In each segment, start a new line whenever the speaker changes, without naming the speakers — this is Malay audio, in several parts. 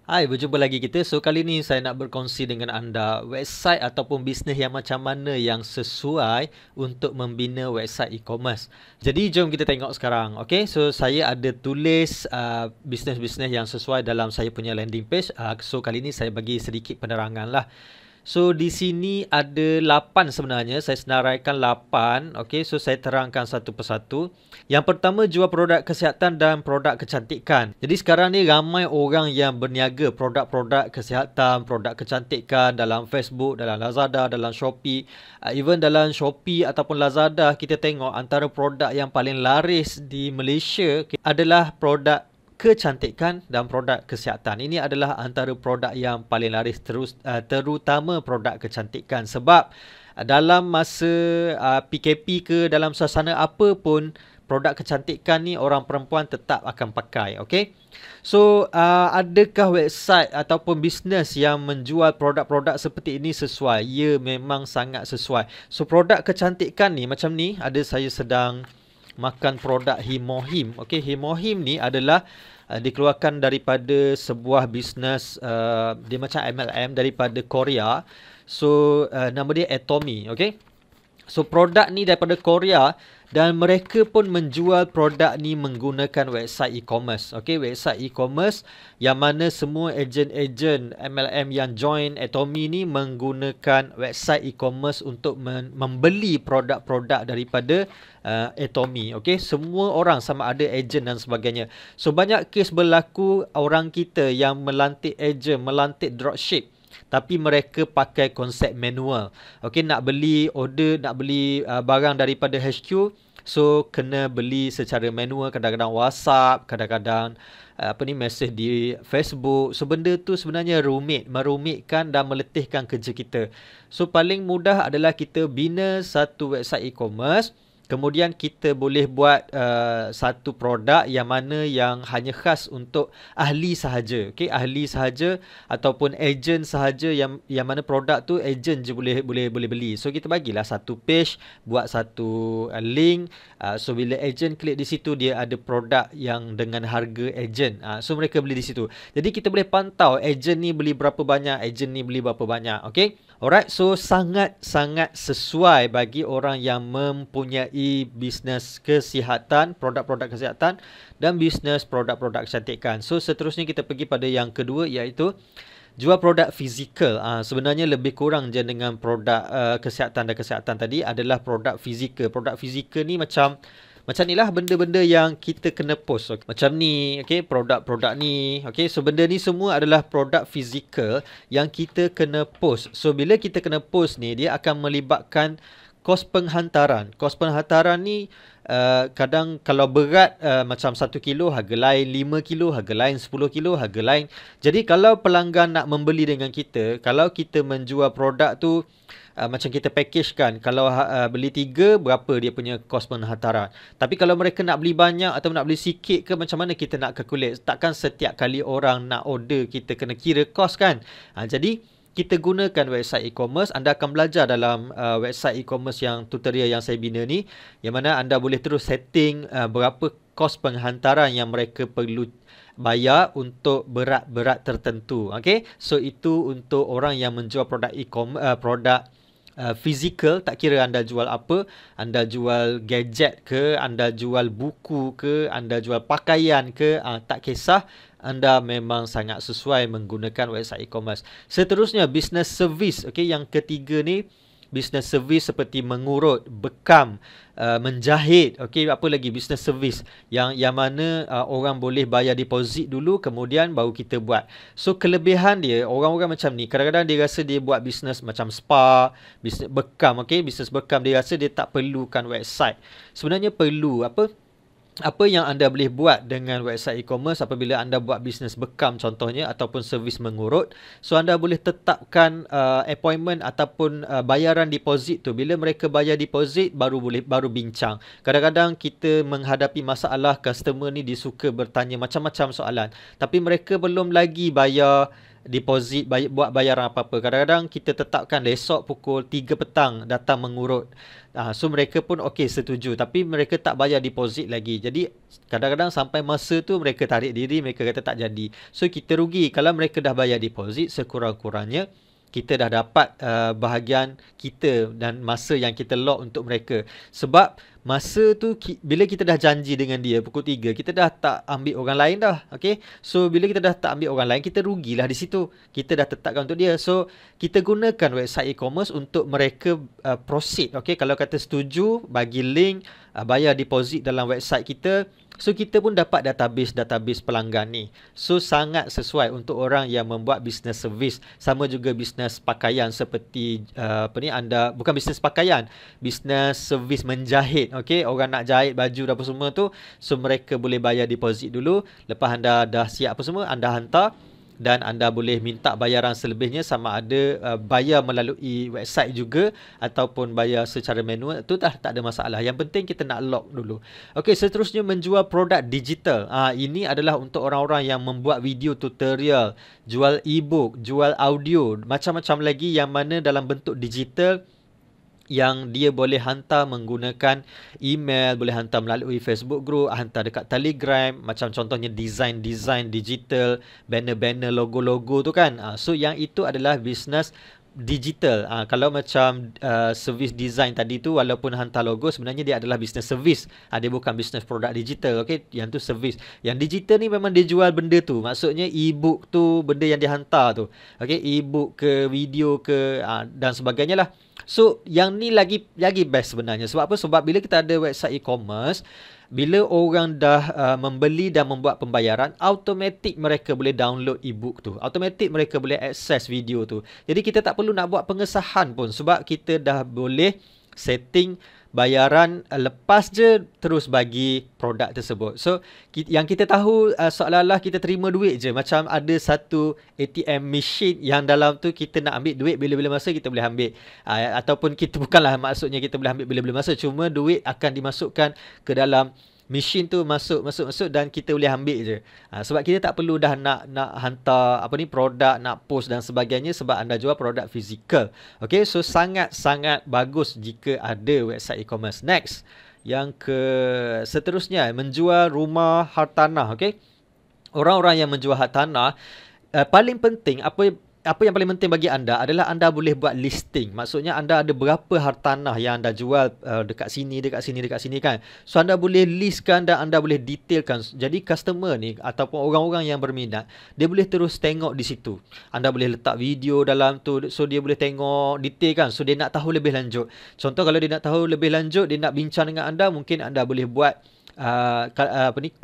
Hai, berjumpa lagi kita. So, kali ni saya nak berkongsi dengan anda website ataupun bisnes yang macam mana yang sesuai untuk membina website e-commerce. Jadi, jom kita tengok sekarang. Okay, so saya ada tulis bisnes-bisnes yang sesuai dalam saya punya landing page. So, kali ni saya bagi sedikit penerangan lah. So di sini ada 8 sebenarnya. Saya senaraikan 8. Okey, so saya terangkan satu persatu. Yang pertama, jual produk kesihatan dan produk kecantikan. Jadi sekarang ni ramai orang yang berniaga produk-produk kesihatan, produk kecantikan dalam Facebook, dalam Lazada, dalam Shopee. Even dalam Shopee ataupun Lazada, kita tengok antara produk yang paling laris di Malaysia adalah produk kecantikan dan produk kesihatan. Ini adalah antara produk yang paling laris, terutama produk kecantikan, sebab dalam masa PKP ke dalam suasana apa pun, produk kecantikan ni orang perempuan tetap akan pakai. Okay, so adakah website ataupun bisnes yang menjual produk-produk seperti ini sesuai? Ya, memang sangat sesuai. So produk kecantikan ni macam ni, ada saya sedang makan produk Himohim. Okey, Himohim ni adalah dikeluarkan daripada sebuah bisnes, dia macam MLM daripada Korea. So nama dia Atomy. Okey, so produk ni daripada Korea dan mereka pun menjual produk ni menggunakan website e-commerce. Okey, website e-commerce yang mana semua ejen-ejen MLM yang join Atomy ni menggunakan website e-commerce untuk membeli produk-produk daripada Atomy. Okey, semua orang sama ada ejen dan sebagainya. So banyak kes berlaku orang kita yang melantik ejen, melantik dropship, tapi mereka pakai konsep manual. Okey, nak beli order, nak beli barang daripada HQ, so kena beli secara manual, kadang-kadang WhatsApp, kadang-kadang mesej di Facebook. So benda tu sebenarnya merumitkan dan meletihkan kerja kita. So paling mudah adalah kita bina satu website e-commerce. Kemudian kita boleh buat satu produk yang mana yang hanya khas untuk ahli sahaja. Okey, ahli sahaja ataupun ejen sahaja, yang mana produk tu ejen je boleh beli. So kita bagilah satu page, buat satu link. So bila ejen klik di situ, dia ada produk yang dengan harga ejen. So mereka beli di situ. Jadi kita boleh pantau ejen ni beli berapa banyak, ejen ni beli berapa banyak. Okey. Alright, so sangat-sangat sesuai bagi orang yang mempunyai bisnes kesihatan, produk-produk kesihatan dan bisnes produk-produk kecantikan. So seterusnya kita pergi pada yang kedua, iaitu jual produk fizikal. Sebenarnya lebih kurang je dengan produk kesihatan dan kesihatan tadi adalah produk fizikal. Produk fizikal ni macam ni lah, benda-benda yang kita kena post. Okay. Macam ni, okay, produk-produk ni. Okay, so benda ni semua adalah produk fizikal yang kita kena post. So bila kita kena post ni, dia akan melibatkan kos penghantaran. Kos penghantaran ni kadang kalau berat macam 1 kilo harga lain, 5 kilo harga lain, 10 kilo harga lain. Jadi kalau pelanggan nak membeli dengan kita, kalau kita menjual produk tu macam kita packagekan, kalau beli 3, berapa dia punya kos penghantaran. Tapi kalau mereka nak beli banyak atau nak beli sikit ke, macam mana kita nak calculate? Takkan setiap kali orang nak order kita kena kira kos kan? Jadi kita gunakan website e-commerce. Anda akan belajar dalam website e-commerce yang tutorial yang saya bina ni, yang mana anda boleh terus setting berapa kos penghantaran yang mereka perlu bayar untuk berat-berat tertentu. Okay, so itu untuk orang yang menjual produk e-commerce, produk fizikal. Tak kira anda jual apa, anda jual gadget ke, anda jual buku ke, anda jual pakaian ke, tak kisah, anda memang sangat sesuai menggunakan website e-commerce. Seterusnya, business service. Okey, yang ketiga ni business service seperti mengurut, bekam, menjahit. Okey, apa lagi business service yang mana orang boleh bayar deposit dulu, kemudian baru kita buat. So kelebihan dia, orang-orang macam ni kadang-kadang dia rasa dia buat bisnes macam spa, bisnes bekam. Okey, bisnes bekam, dia rasa dia tak perlukan website. Sebenarnya perlu. Apa yang anda boleh buat dengan website e-commerce apabila anda buat bisnes bekam contohnya, ataupun servis mengurut. So anda boleh tetapkan appointment ataupun bayaran deposit tu. Bila mereka bayar deposit, baru bincang. Kadang-kadang kita menghadapi masalah customer ni, dia suka bertanya macam-macam soalan, tapi mereka belum lagi bayar deposit, buat bayaran apa-apa. Kadang-kadang kita tetapkan esok pukul 3 petang datang mengurut. So mereka pun okey, setuju, tapi mereka tak bayar deposit lagi. Jadi kadang-kadang sampai masa tu mereka tarik diri, mereka kata tak jadi. So kita rugi. Kalau mereka dah bayar deposit, sekurang-kurangnya kita dah dapat bahagian kita dan masa yang kita lock untuk mereka. Sebab masa tu bila kita dah janji dengan dia pukul 3, kita dah tak ambil orang lain dah. Okay? So bila kita dah tak ambil orang lain, kita rugilah di situ. Kita dah tetapkan untuk dia. So kita gunakan website e-commerce untuk mereka proceed. Okay? Kalau kata setuju, bagi link, bayar deposit dalam website kita. So kita pun dapat database pelanggan ni. So sangat sesuai untuk orang yang membuat business service. Sama juga business pakaian seperti anda bukan business pakaian, business service menjahit. Okey, orang nak jahit baju dan apa semua tu, so mereka boleh bayar deposit dulu. Lepas anda dah siap apa semua, anda hantar. Dan anda boleh minta bayaran selebihnya, sama ada bayar melalui website juga ataupun bayar secara manual. Itu tak ada masalah. Yang penting kita nak lock dulu. Okey, seterusnya menjual produk digital. Ini adalah untuk orang-orang yang membuat video tutorial, jual e-book, jual audio, macam-macam lagi yang mana dalam bentuk digital, yang dia boleh hantar menggunakan email, boleh hantar melalui Facebook group, hantar dekat Telegram, macam contohnya design digital, banner-banner, logo-logo tu kan. So yang itu adalah business digital. Kalau macam service design tadi tu, walaupun hantar logo, sebenarnya dia adalah business service. Dia bukan business produk digital. Okay, yang tu service. Yang digital ni memang dia jual benda tu. Maksudnya e-book tu, benda yang dia hantar tu. Okay, e-book ke, video ke, dan sebagainya lah. So yang ni lagi best sebenarnya. Sebab apa? Sebab bila kita ada website e-commerce, bila orang dah membeli dan membuat pembayaran, automatik mereka boleh download e-book tu. Automatik mereka boleh akses video tu. Jadi kita tak perlu nak buat pengesahan pun, sebab kita dah boleh setting bayaran lepas je terus bagi produk tersebut. So yang kita tahu seolah-olah kita terima duit je. Macam ada satu ATM machine yang dalam tu kita nak ambil duit bila-bila masa kita boleh ambil. Ataupun kita, bukanlah maksudnya kita boleh ambil bila-bila masa, cuma duit akan dimasukkan ke dalam mesin tu, masuk dan kita boleh ambil je. Sebab kita tak perlu dah nak hantar produk, nak post dan sebagainya, sebab anda jual produk fizikal. Okay, so sangat-sangat bagus jika ada website e-commerce. Next, yang seterusnya, menjual rumah hartanah. Okay, orang-orang yang menjual hartanah, paling penting apa yang paling penting bagi anda adalah anda boleh buat listing. Maksudnya anda ada berapa hartanah yang anda jual dekat sini kan. So anda boleh listkan dan anda boleh detailkan. Jadi customer ni ataupun orang-orang yang berminat, dia boleh terus tengok di situ. Anda boleh letak video dalam tu, so dia boleh tengok detail kan. So dia nak tahu lebih lanjut. Contoh kalau dia nak tahu lebih lanjut, dia nak bincang dengan anda, mungkin anda boleh buat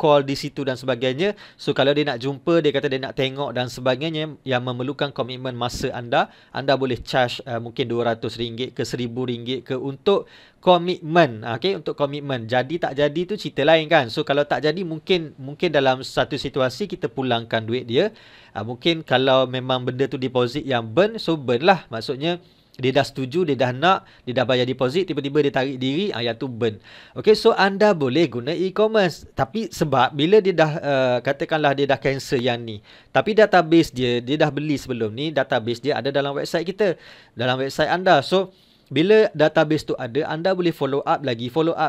call di situ dan sebagainya. So kalau dia nak jumpa, dia kata dia nak tengok dan sebagainya, yang memerlukan komitmen masa anda boleh charge mungkin RM200 ke RM1,000 ke untuk komitmen. Okay, untuk komitmen. Jadi tak jadi tu cerita lain kan. So kalau tak jadi, mungkin dalam satu situasi kita pulangkan duit dia. Mungkin kalau memang benda tu deposit yang burn, so burn lah. Maksudnya dia dah setuju, dia dah nak, dia dah bayar deposit, tiba-tiba dia tarik diri, yang tu burn. Okay, so anda boleh guna e-commerce. Tapi sebab bila dia dah, katakanlah dia dah cancel yang ni, tapi database dia dah beli sebelum ni, database dia ada dalam website kita, dalam website anda. So bila database tu ada, anda boleh follow up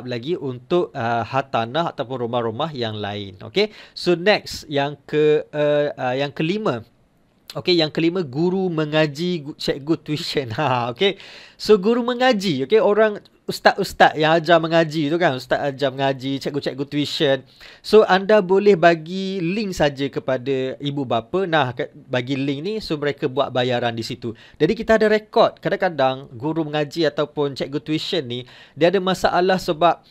lagi untuk hartanah ataupun rumah-rumah yang lain. Okay, so next, yang kelima. Okey, yang kelima, guru mengaji, cikgu tuition. Okey. So guru mengaji, okey, orang ustaz-ustaz yang ajar mengaji tu kan, ustaz ajar mengaji, cikgu-cikgu tuition. So anda boleh bagi link saja kepada ibu bapa. Nah, bagi link ni, so mereka buat bayaran di situ. Jadi kita ada rekod. Kadang-kadang guru mengaji ataupun cikgu tuition ni, dia ada masalah sebab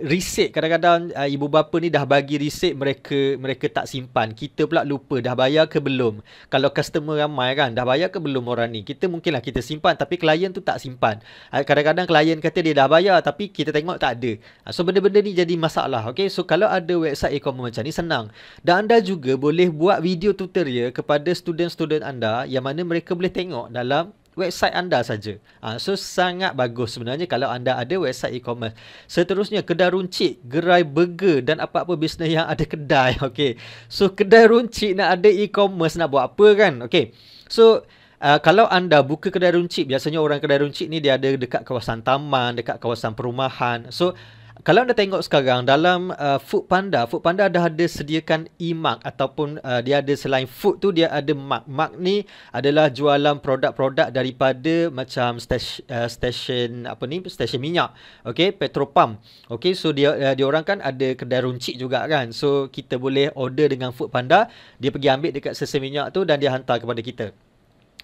resit. Kadang-kadang ibu bapa ni dah bagi resit, mereka tak simpan. Kita pula lupa dah bayar ke belum. Kalau customer ramai kan, dah bayar ke belum orang ni. Kita mungkinlah kita simpan, tapi klien tu tak simpan. Kadang-kadang klien kata dia dah bayar, tapi kita tengok tak ada. So benda-benda ni jadi masalah. Okay, so kalau ada website e-commerce macam ni, senang. Dan anda juga boleh buat video tutorial kepada student-student anda, yang mana mereka boleh tengok dalam website anda saja. So sangat bagus sebenarnya kalau anda ada website e-commerce. Seterusnya, kedai runcit, gerai burger dan apa-apa bisnes yang ada kedai. Okey. So kedai runcit nak ada e-commerce, nak buat apa kan? Okey. So kalau anda buka kedai runcit, biasanya orang kedai runcit ni dia ada dekat kawasan taman, dekat kawasan perumahan. So kalau anda tengok sekarang dalam Foodpanda dah ada sediakan e-mark ataupun dia ada selain food tu dia ada mark. Mark ni adalah jualan produk-produk daripada macam stesen minyak, okey, petrol pump. Okey, so dia orang kan ada kedai runcit juga kan. So kita boleh order dengan Foodpanda, dia pergi ambil dekat stesen minyak tu dan dia hantar kepada kita.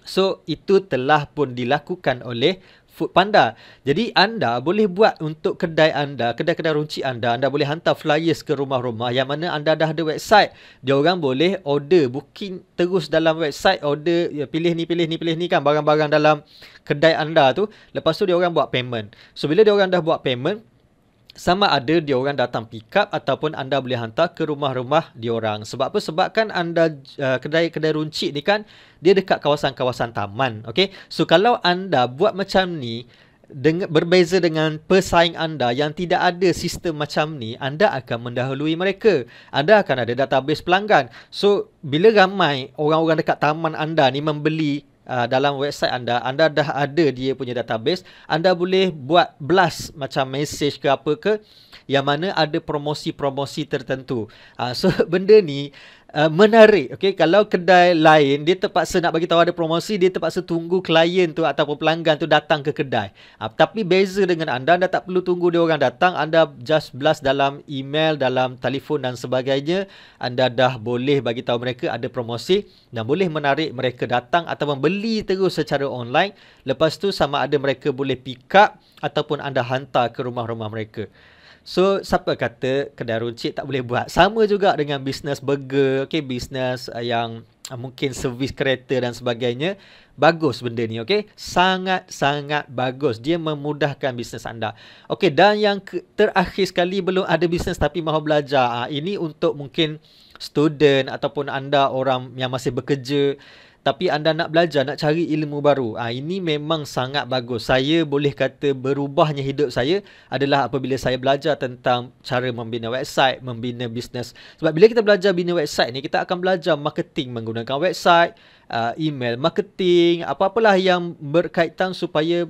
So itu telah pun dilakukan oleh Foodpanda. Jadi anda boleh buat untuk kedai anda, kedai-kedai runcit anda boleh hantar flyers ke rumah-rumah yang mana anda dah ada website. Dia orang boleh order, booking terus dalam website, order, ya, pilih ni kan barang-barang dalam kedai anda tu. Lepas tu dia orang buat payment. So bila dia orang dah buat payment, sama ada dia orang datang pick up ataupun anda boleh hantar ke rumah-rumah dia orang. Sebab apa? Sebab kan anda kedai-kedai runcit ni kan dia dekat kawasan-kawasan taman. Okey. So kalau anda buat macam ni berbeza dengan pesaing anda yang tidak ada sistem macam ni, anda akan mendahului mereka. Anda akan ada database pelanggan. So bila ramai orang-orang dekat taman anda ni membeli dalam website anda dah ada dia punya database, anda boleh buat blast macam message ke apa ke yang mana ada promosi-promosi tertentu. So benda ni menarik. Okay, kalau kedai lain dia terpaksa nak bagi tahu ada promosi, dia terpaksa tunggu klien tu ataupun pelanggan tu datang ke kedai. Tapi beza dengan anda tak perlu tunggu dia orang datang, anda just blast dalam email, dalam telefon dan sebagainya. Anda dah boleh bagi tahu mereka ada promosi dan boleh menarik mereka datang atau membeli terus secara online. Lepas tu sama ada mereka boleh pick up ataupun anda hantar ke rumah-rumah mereka. So, siapa kata kedai runcit tak boleh buat? Sama juga dengan bisnes burger, okay, bisnes yang mungkin servis kereta dan sebagainya. Bagus benda ni, okay? Sangat-sangat bagus. Dia memudahkan bisnes anda. Okay, dan yang terakhir sekali, belum ada bisnes tapi mahu belajar. Ini untuk mungkin student ataupun anda orang yang masih bekerja tapi anda nak belajar, nak cari ilmu baru. Ini memang sangat bagus. Saya boleh kata berubahnya hidup saya adalah apabila saya belajar tentang cara membina website, membina bisnes. Sebab bila kita belajar bina website ni, kita akan belajar marketing menggunakan website, email marketing, apa-apalah yang berkaitan supaya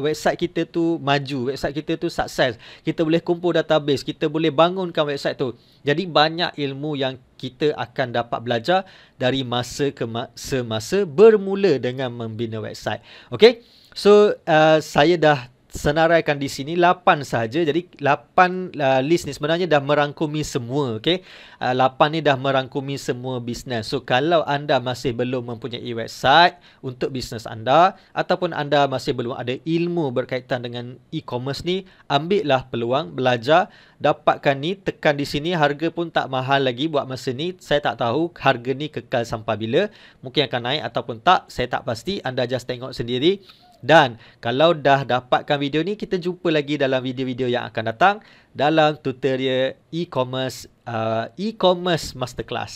website kita tu maju, website kita tu sukses. Kita boleh kumpul database, kita boleh bangunkan website tu. Jadi banyak ilmu yang kita akan dapat belajar dari masa ke semasa bermula dengan membina website. Okay, so saya dah senaraikan di sini 8 sahaja. Jadi 8 list ni sebenarnya dah merangkumi semua. Okay, 8 ni dah merangkumi semua bisnes. So kalau anda masih belum mempunyai website untuk bisnes anda ataupun anda masih belum ada ilmu berkaitan dengan e-commerce ni, ambillah peluang belajar, dapatkan ni, tekan di sini. Harga pun tak mahal lagi buat masa ni. Saya tak tahu harga ni kekal sampai bila, mungkin akan naik ataupun tak, saya tak pasti. Anda just tengok sendiri. Dan kalau dah dapatkan video ni, kita jumpa lagi dalam video-video yang akan datang dalam tutorial e-commerce masterclass.